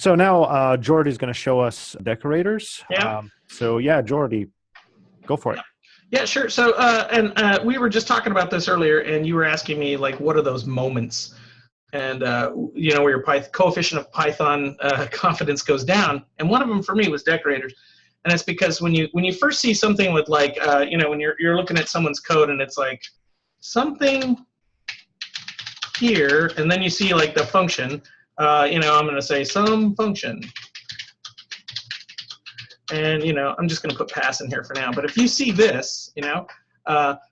So now Geordie's going to show us decorators. Yeah. So yeah, Geordie, go for it. Yeah, sure. So, we were just talking about this earlier, and you were asking me, like, what are those moments? And, you know, where your coefficient of Python confidence goes down. And one of them for me was decorators. And it's because when you first see something with, like, you know, when you're looking at someone's code and it's like something here, and then you see, like, the function, you know, I'm going to say some function. And, you know, I'm just going to put pass in here for now. But if you see this, you know,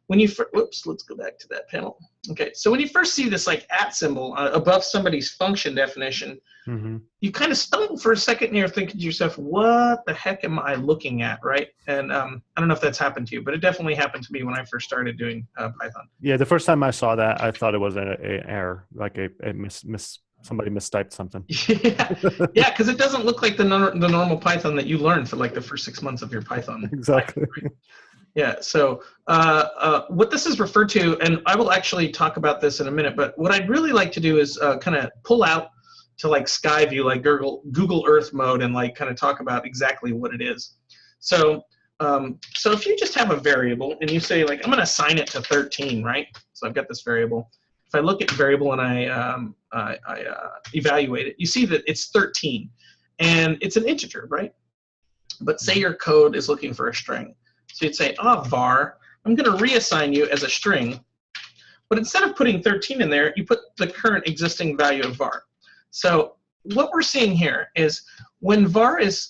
when you whoops, let's go back to that panel. Okay, so when you first see this, like, @ symbol above somebody's function definition, you kind of stumble for a second and you're thinking to yourself, what the heck am I looking at, right? And I don't know if that's happened to you, but it definitely happened to me when I first started doing Python. Yeah, the first time I saw that, I thought it was an error, like a somebody mistyped something. Yeah, because it doesn't look like the normal Python that you learned for, like, the first 6 months of your Python. Exactly. Yeah, so what this is referred to, and I will actually talk about this in a minute, but what I'd really like to do is kind of pull out to, like, sky view, like Google Earth mode, and, like, kind of talk about exactly what it is. So so if you just have a variable and you say, like, I'm going to assign it to 13, right? So I've got this variable. If I look at variable and I evaluate it, you see that it's 13, and it's an integer, right? But say your code is looking for a string. So you'd say, var, I'm going to reassign you as a string. But instead of putting 13 in there, you put the current existing value of var. So what we're seeing here is when var is,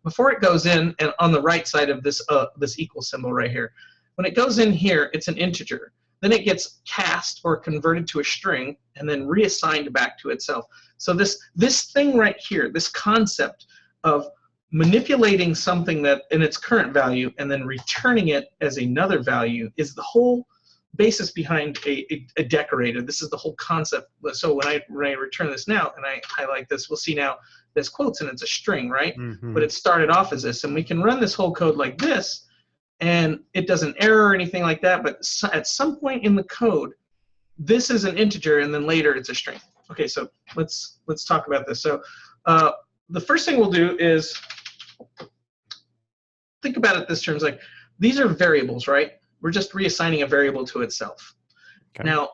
before it goes in, and on the right side of this, this equal symbol right here, when it goes in here, it's an integer. Then it gets cast or converted to a string and then reassigned back to itself. So this thing right here, this concept of manipulating something that in its current value and then returning it as another value is the whole basis behind a decorator. This is the whole concept. So when I return this now and I highlight this, we'll see now there's quotes and it's a string, right? But it started off as this, and we can run this whole code like this, and it doesn't error or anything like that, but at some point in the code, this is an integer, and then later it's a string. Okay, so let's talk about this. So the first thing we'll do is think about it this terms, like, these are variables, right? We're just reassigning a variable to itself. Okay. Now,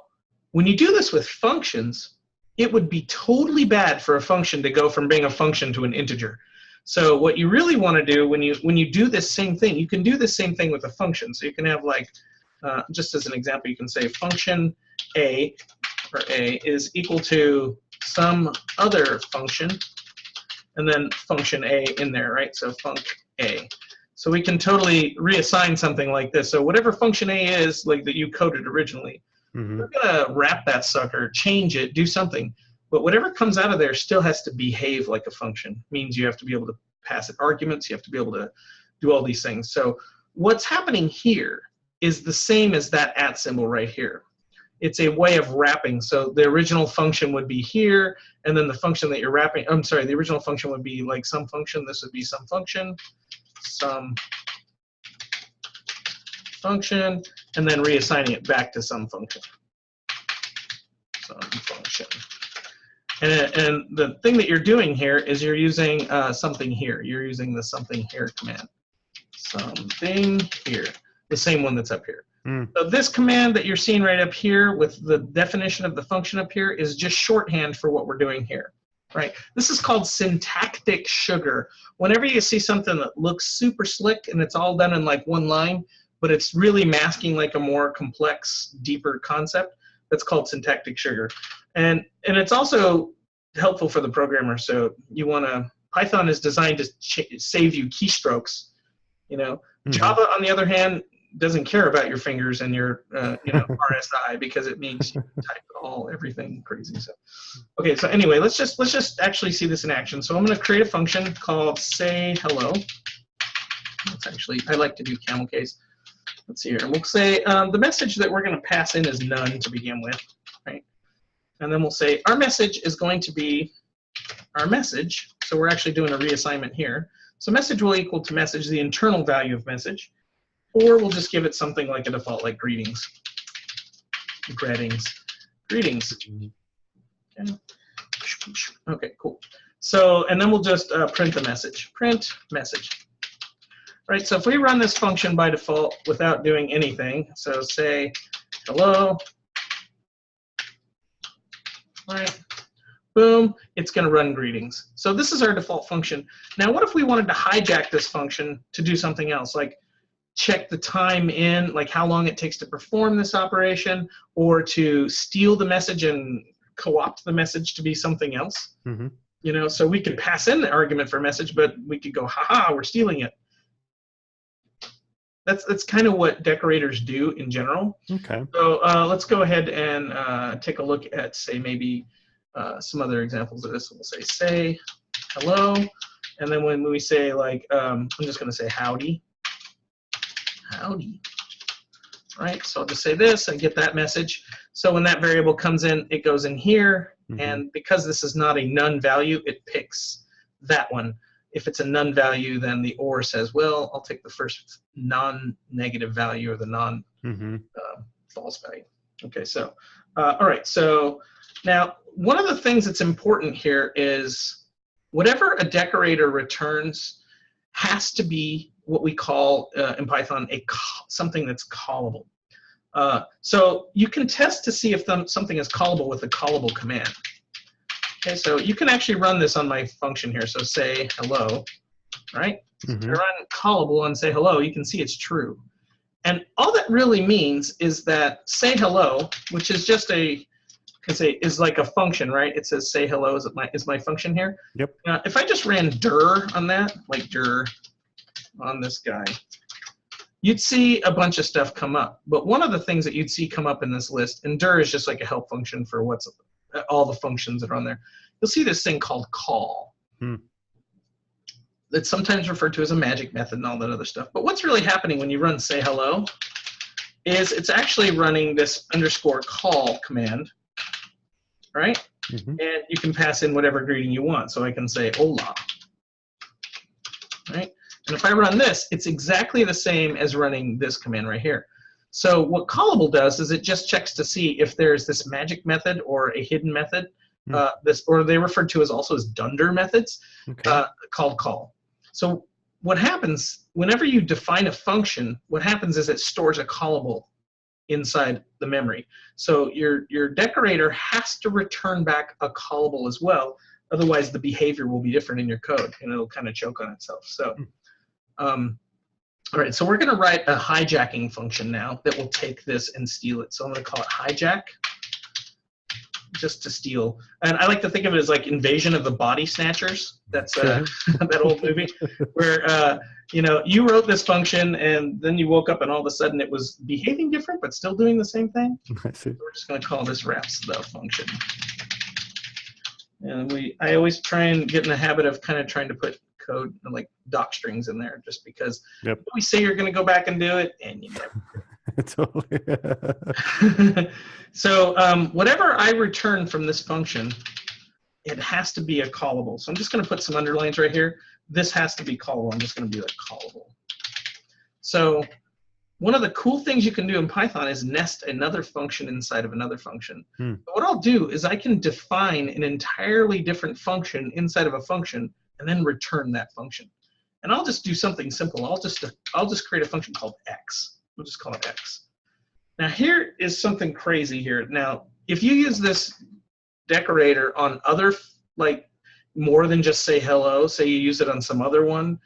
when you do this with functions, it would be totally bad for a function to go from being a function to an integer. So what you really want to do when you do this same thing, you can do the same thing with a function. So you can have, like, just as an example, you can say function a, or a, is equal to some other function, and then function a in there, right? So func a. So we can totally reassign something like this. So whatever function a is, like, that you coded originally, we're gonna wrap that sucker, change it, do something. But whatever comes out of there still has to behave like a function. Means you have to be able to pass it arguments, you have to be able to do all these things. So what's happening here is the same as that @ symbol right here. It's a way of wrapping. So the original function would be here, and then the function that you're wrapping, I'm sorry, the original function would be like some function. This would be some function, and then reassigning it back to some function. Some function. And the thing that you're doing here is you're using something here. You're using the something here command. Something here, the same one that's up here. So this command that you're seeing right up here with the definition of the function up here is just shorthand for what we're doing here, right? This is called Syntactic Sugar. Whenever you see something that looks super slick and it's all done in, like, one line, but it's really masking, like, a more complex, deeper concept, that's called Syntactic Sugar. And it's also helpful for the programmer. So you want to, Python is designed to save you keystrokes, you know. Java, on the other hand, doesn't care about your fingers and your you know, RSI, because it means you type everything crazy. So okay, so anyway, let's just actually see this in action. So I'm going to create a function called say hello. It's actually, I like to do camel case. Let's see here. And we'll say the message that we're going to pass in is none to begin with, right? And then we'll say our message is going to be our message. So we're actually doing a reassignment here. So message will equal to message, the internal value of message. Or we'll just give it something like a default, like greetings. Greetings. Okay. Okay, cool. So, and then we'll just print the message. Print message. Right, so if we run this function by default without doing anything, so say hello, right, boom, it's going to run greetings. So this is our default function. Now what if we wanted to hijack this function to do something else, like check the time in, like how long it takes to perform this operation, or to steal the message and co-opt the message to be something else? Mm-hmm. You know, so we could pass in the argument for a message, but we could go, haha, we're stealing it. That's kind of what decorators do in general. Okay. So let's go ahead and take a look at, say, maybe some other examples of this. We'll say hello, and then when we say, like, I'm just going to say howdy, right? So I'll just say this and get that message. So when that variable comes in, it goes in here, and because this is not a none value, it picks that one. If it's a none value, then the OR says, well, I'll take the first non-negative value or the non-false value. Okay, so, all right, so now one of the things that's important here is whatever a decorator returns has to be what we call in Python something that's callable. So you can test to see if something is callable with a callable command. Okay, so you can actually run this on my function here. So say hello, right? So if I run callable and say hello, you can see it's true. And all that really means is that say hello, which is just is like a function, right? It says say hello is my function here. Yep. If I just ran dir on that, like dir on this guy, you'd see a bunch of stuff come up. But one of the things that you'd see come up in this list, and dir is just like a help function for what's all the functions that are on there. You'll see this thing called call. It's sometimes referred to as a magic method and all that other stuff. But what's really happening when you run say hello is it's actually running this underscore call command, right? And you can pass in whatever greeting you want. So I can say hola, right? And if I run this, it's exactly the same as running this command right here. So what callable does is it just checks to see if there's this, method or a hidden method, or they referred to as also as dunder methods, called call. So what happens whenever you define a function, what happens is it stores a callable inside the memory. So your decorator has to return back a callable as well. Otherwise, the behavior will be different in your code, and it'll kind of choke on itself. So. All right, so we're going to write a hijacking function now that will take this and steal it. So I'm going to call it hijack, just to steal. And I like to think of it as like Invasion of the Body Snatchers. That's that old movie where you know, you wrote this function and then you woke up and all of a sudden it was behaving different but still doing the same thing. I see. We're just going to call this wraps the function. And I always try and get in the habit of kind of trying to put code like doc strings in there, just because we say you're going to go back and do it and you never do. So whatever I return from this function, it has to be a callable. So I'm just going to put some underlines right here. This has to be callable. I'm just going to be like callable. So one of the cool things you can do in Python is nest another function inside of another function. What I'll do is I can define an entirely different function inside of a function and then return that function. And I'll just do something simple. I'll just create a function called x. We'll just call it x. Now here is something crazy here. Now, if you use this decorator on other, like more than just say hello, say you use it on some other one,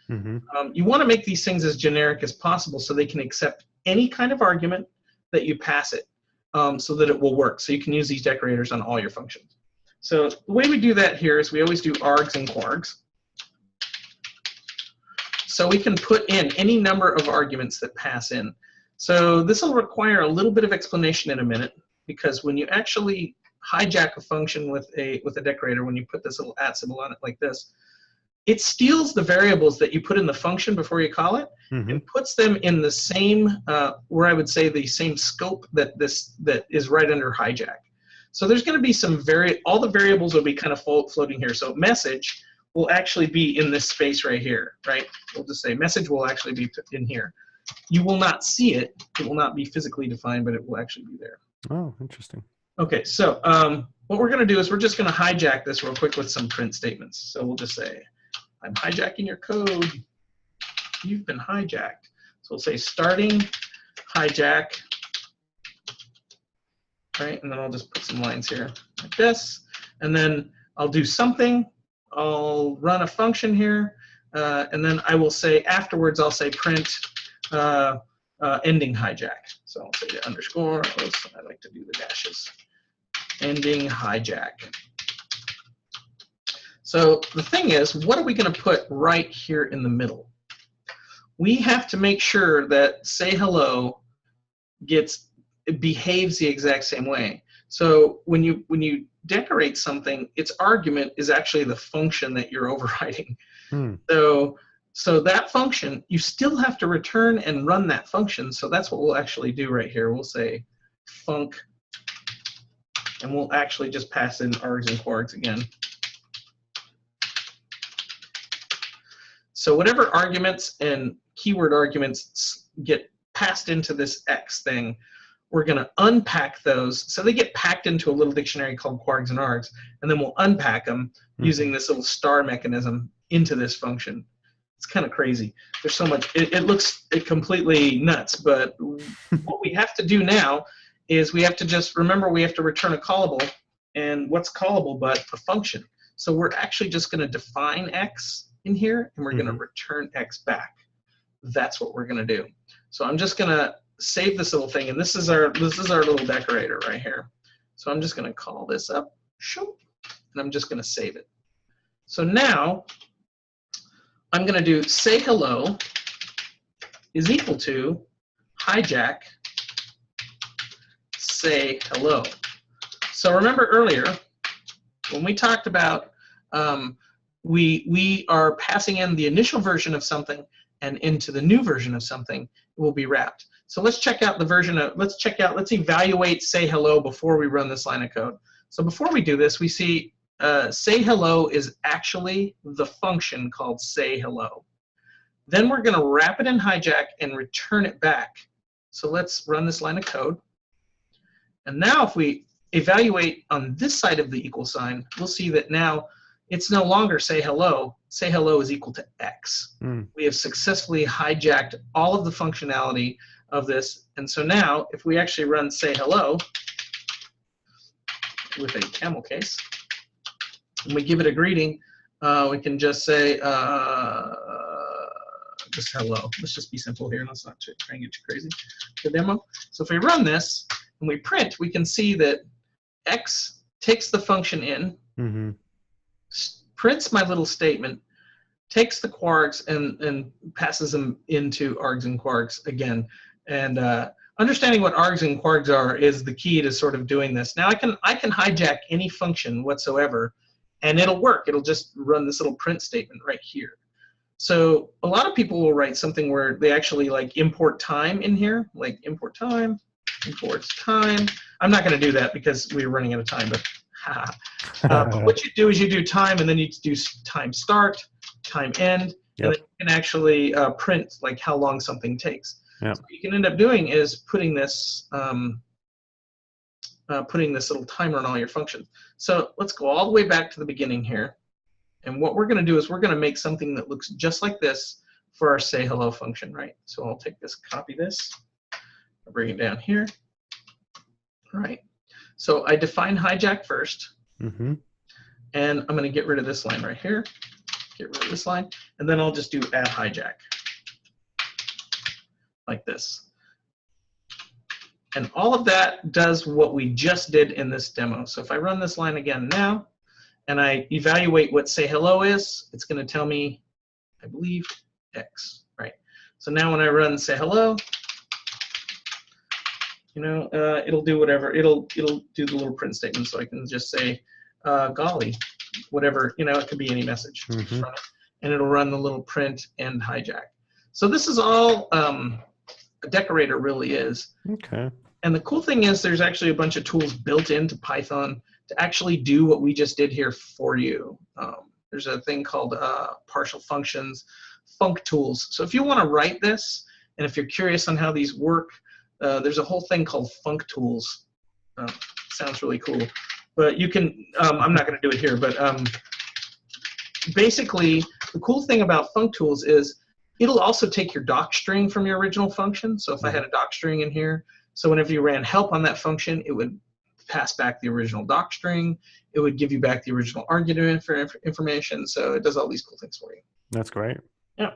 you want to make these things as generic as possible so they can accept any kind of argument that you pass it, so that it will work. So you can use these decorators on all your functions. So the way we do that here is we always do args and quargs. So we can put in any number of arguments that pass in. So this will require a little bit of explanation in a minute, because when you actually hijack a function with a decorator, when you put this little @ symbol on it like this, it steals the variables that you put in the function before you call it and puts them in the same, where I would say the same scope that is right under hijack. So there's going to be some all the variables will be kind of floating here. So message will actually be in this space right here, right? We'll just say message will actually be in here. You will not see it. It will not be physically defined, but it will actually be there. Oh, interesting. Okay, so what we're going to do is we're just going to hijack this real quick with some print statements. So we'll just say, I'm hijacking your code. You've been hijacked. So we'll say starting hijack, right? And then I'll just put some lines here like this. And then I'll do something. I'll run a function here. And then I will say afterwards, I'll say print ending hijack. So I'll say the underscore. I like to do the dashes. Ending hijack. So the thing is, what are we going to put right here in the middle? We have to make sure that say hello behaves the exact same way. So when you decorate something, its argument is actually the function that you're overriding. So that function, you still have to return and run that function. So that's what we'll actually do right here. We'll say func, and we'll actually just pass in args and quargs again. So whatever arguments and keyword arguments get passed into this X thing, we're going to unpack those. So they get packed into a little dictionary called quargs and args, and then we'll unpack them using this little star mechanism into this function. It's kind of crazy. There's so much. It looks completely nuts, but what we have to do now is we have to just remember we have to return a callable, and what's callable but a function. So we're actually just going to define X in here, and we're going to return X back. That's what we're going to do. So I'm just going to save this little thing, and this is our little decorator right here. So I'm just going to call this up, and I'm just going to save it. So now I'm going to do say hello is equal to hijack say hello. So remember earlier when we talked about we are passing in the initial version of something and into the new version of something, it will be wrapped. So let's check out the version of, let's evaluate say hello before we run this line of code. So before we do this, we see say hello is actually the function called say hello. Then we're going to wrap it in hijack and return it back. So let's run this line of code. And now if we evaluate on this side of the equal sign, we'll see that now it's no longer say hello. Say hello is equal to X. We have successfully hijacked all of the functionality of this. And so now if we actually run say hello with a camel case, and we give it a greeting, we can just say just hello. Let's just be simple here. Let's not try and get too crazy. The demo. So if we run this and we print, we can see that X takes the function in, prints my little statement, takes the quarks and passes them into args and quarks again. And understanding what args and quarks are is the key to sort of doing this. Now I can hijack any function whatsoever, and it'll work. It'll just run this little print statement right here. So a lot of people will write something where they actually like import time in here, like import time, imports time. I'm not going to do that because we're running out of time, but but what you do is you do time, and then you do time start, time end, and then you can actually print like how long something takes. So what you can end up doing is putting this little timer on all your functions. So let's go all the way back to the beginning here. And what we're going to do is we're going to make something that looks just like this for our say hello function, right? So I'll take this, copy this, I'll bring it down here. All right. So I define hijack first, and I'm going to get rid of this line right here, get rid of this line, and then I'll just do add hijack like this. And all of that does what we just did in this demo. So if I run this line again now, and I evaluate what say hello is, it's going to tell me, I believe, X, right? So now when I run say hello, you know, it'll do whatever. It'll do the little print statement, so I can just say, golly, whatever, you know, it could be any message from it, and it'll run the little print and hijack. So this is all a decorator really is. Okay. And the cool thing is there's actually a bunch of tools built into Python to actually do what we just did here for you. There's a thing called partial functions, func tools. So if you want to write this, and if you're curious on how these work, there's a whole thing called func tools sounds really cool. But you can, I'm not going to do it here, but basically the cool thing about functools is it'll also take your doc string from your original function. So if I had a doc string in here, so whenever you ran help on that function, it would pass back the original doc string. It would give you back the original argument information. So it does all these cool things for you. That's great. Yeah.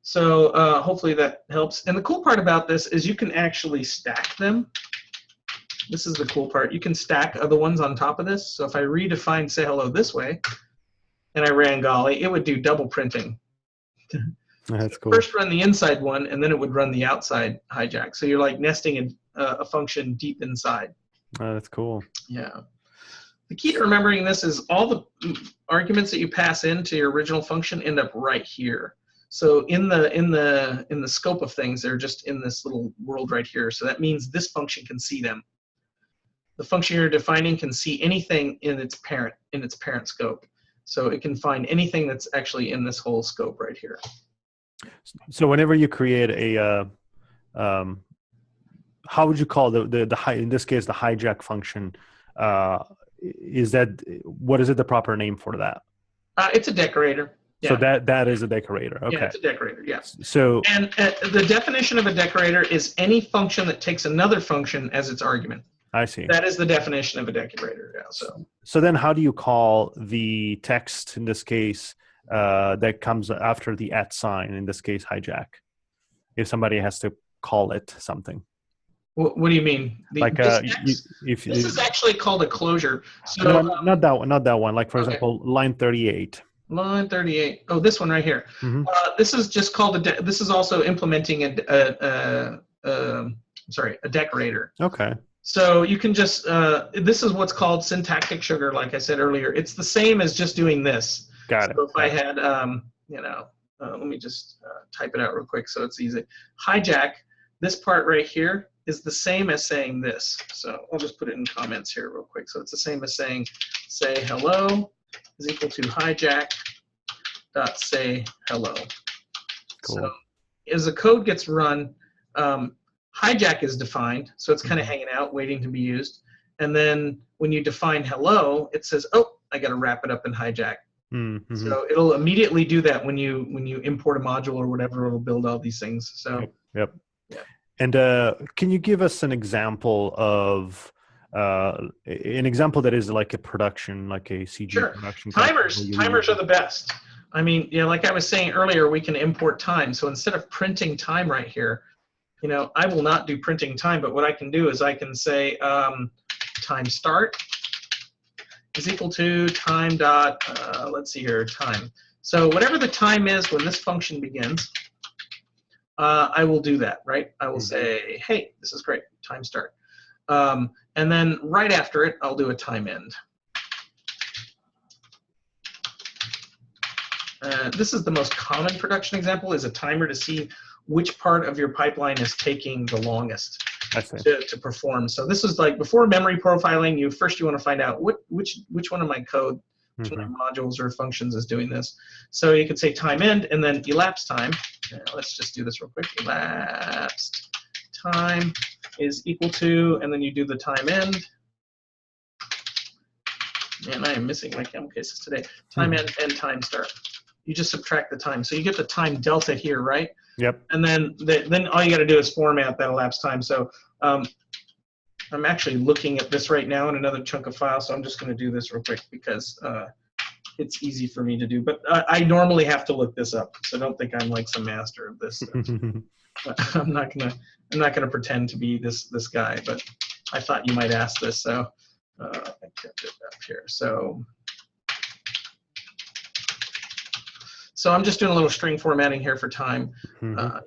So hopefully that helps. And the cool part about this is you can actually stack them. This is the cool part. You can stack other ones on top of this. So if I redefine say hello this way, and I ran golly, it would do double printing. That's cool. First run the inside one, and then it would run the outside hijack. So you're like nesting a function deep inside. That's cool. Yeah. The key to remembering this is all the arguments that you pass into your original function end up right here. So in the scope of things, they're just in this little world right here. So that means this function can see them. The function you're defining can see anything in its parent scope. So it can find anything that's actually in this whole scope right here. So whenever you create a, how would you call in this case, the hijack function? What is it the proper name for that? It's a decorator. Yeah. So that is a decorator. Okay. Yeah, it's a decorator. Yes. So and the definition of a decorator is any function that takes another function as its argument. I see. That is the definition of a decorator. Yeah. So then, how do you call the text in this case that comes after the @ sign? In this case, hijack. If somebody has to call it something. What do you mean? This is actually called a closure. So not that one. Not that one. Like for example, line 38. Line 38. Oh, this one right here. Mm-hmm. This is just called this is also implementing a decorator. Okay. So you can just this is what's called syntactic sugar. Like I said earlier, it's the same as just doing this. Got it. So if I had let me just type it out real quick so it's easy. Hijack. This part right here is the same as saying this. So I'll just put it in comments here real quick. So it's the same as saying, say hello is equal to hijack dot say hello. Cool. So as the code gets run, hijack is defined. So it's kind of hanging out, waiting to be used. And then when you define hello, it says, oh, I got to wrap it up in hijack. Mm-hmm. So it'll immediately do that when you import a module or whatever. It'll build all these things. So yep. Yeah. And can you give us an example of that is like a production, like a CG production? Timers are the best. I mean, like I was saying earlier, we can import time. So instead of printing time right here, I will not do printing time, but what I can do is I can say time start is equal to time dot, let's see here, time. So whatever the time is when this function begins, I will do that, right? I will say, hey, this is great, time start. And then right after it, I'll do a time end. This is the most common production example, is a timer to see which part of your pipeline is taking the longest to perform. So this is like before memory profiling, you want to find out which one of my code, which one of my modules or functions is doing this. So you could say time end and then elapsed time. Let's just do this real quick. Elapsed time is equal to, and then you do the time end. Man, I am missing my camel cases today. Time end and time start. You just subtract the time. So you get the time delta here, right? Yep. And then all you got to do is format that elapsed time. So I'm actually looking at this right now in another chunk of file, so I'm just going to do this real quick because it's easy for me to do. But I normally have to look this up, so don't think I'm like some master of this. I'm not gonna pretend to be this guy, but I thought you might ask this, so I kept it up here. So I'm just doing a little string formatting here for time.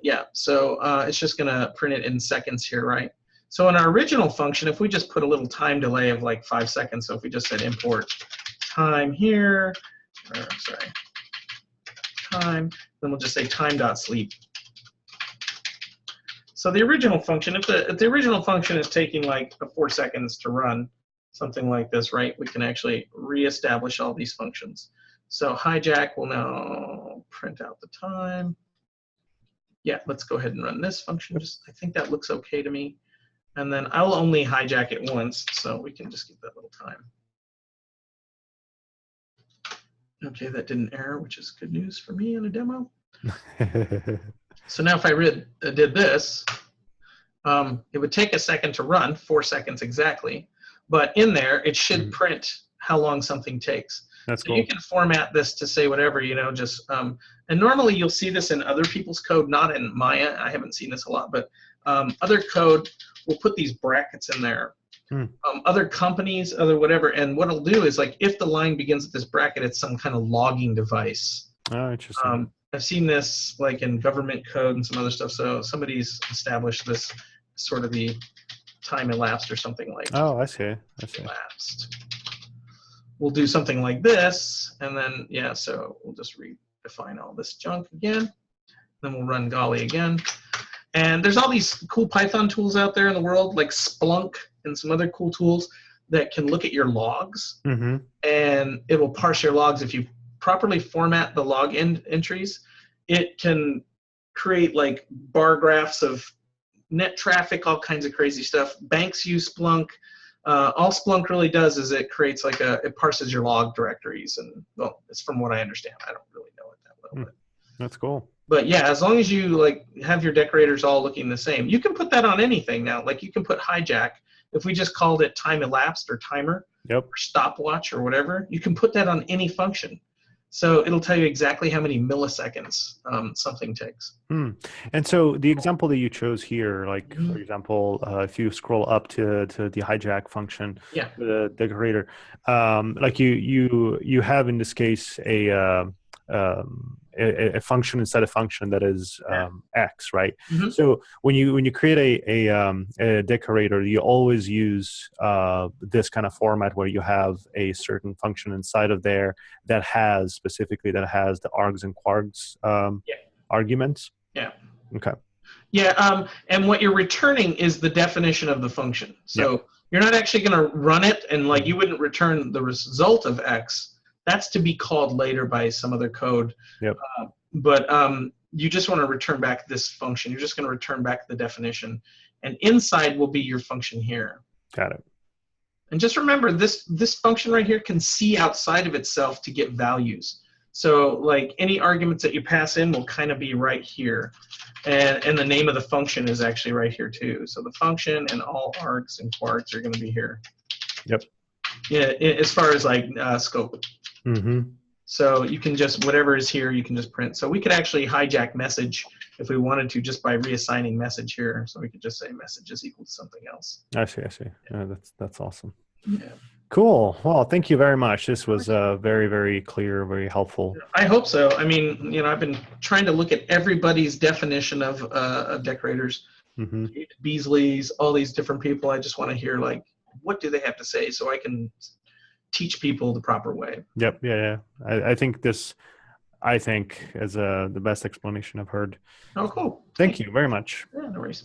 Yeah, so it's just gonna print it in seconds here, right? So in our original function, if we just put a little time delay of like 5 seconds, so if we just said import time here, or sorry, time, then we'll just say time.sleep. So the original function, if the original function is taking like 4 seconds to run, something like this, right, we can actually reestablish all these functions. So hijack will now print out the time. Yeah, let's go ahead and run this function. I think that looks okay to me. And then I'll only hijack it once, so we can just give that little time. Okay, that didn't error, which is good news for me in a demo. So now if I did this, it would take a second to run, 4 seconds exactly, but in there it should print how long something takes. That's so cool. You can format this to say whatever, just, and normally you'll see this in other people's code, not in Maya. I haven't seen this a lot, but other code will put these brackets in there. Other companies, other whatever, and what it'll do is, like, if the line begins with this bracket, it's some kind of logging device. Oh, interesting. I've seen this like in government code and some other stuff. So somebody's established this sort of the time elapsed or something like. Oh, I see. Elapsed. We'll do something like this, and then so we'll just redefine all this junk again. Then we'll run Golly again. And there's all these cool Python tools out there in the world, like Splunk and some other cool tools that can look at your logs, and it will parse your logs. If you properly format the log entries, it can create like bar graphs of net traffic, all kinds of crazy stuff. Banks use Splunk. All Splunk really does is it creates like it parses your log directories, and well, it's from what I understand. I don't really know it that well. But. That's cool. But yeah, as long as you like have your decorators all looking the same, you can put that on anything now. Like you can put hijack. If we just called it time elapsed or timer, or stopwatch or whatever, you can put that on any function. So it'll tell you exactly how many milliseconds something takes. And so the example that you chose here, like for example, if you scroll up to the hijack function, the decorator, like you have in this case a function inside a function that is X, right? So when you create a decorator, you always use this kind of format where you have a certain function inside of there that has specifically the args and quargs arguments. Yeah. Okay. Yeah, and what you're returning is the definition of the function. So you're not actually going to run it, and like you wouldn't return the result of X. That's to be called later by some other code. But you just want to return back this function. You're just going to return back the definition, and inside will be your function here. Got it. And just remember, this function right here can see outside of itself to get values. So like any arguments that you pass in will kind of be right here. And the name of the function is actually right here too. So the function and all args and quarks are going to be here. Yeah, as far as like scope. So you can just, whatever is here, you can just print. So we could actually hijack message if we wanted to, just by reassigning message here. So we could just say message is equal to something else. I see. Yeah, that's awesome. Yeah. Cool. Well, thank you very much. This was very, very clear, very helpful. I hope so. I mean, I've been trying to look at everybody's definition of decorators, Beasley's, all these different people. I just want to hear, like, what do they have to say so I can teach people the proper way. Yeah. I think this, is the best explanation I've heard. Oh, cool. Thank you very much. Yeah, no worries.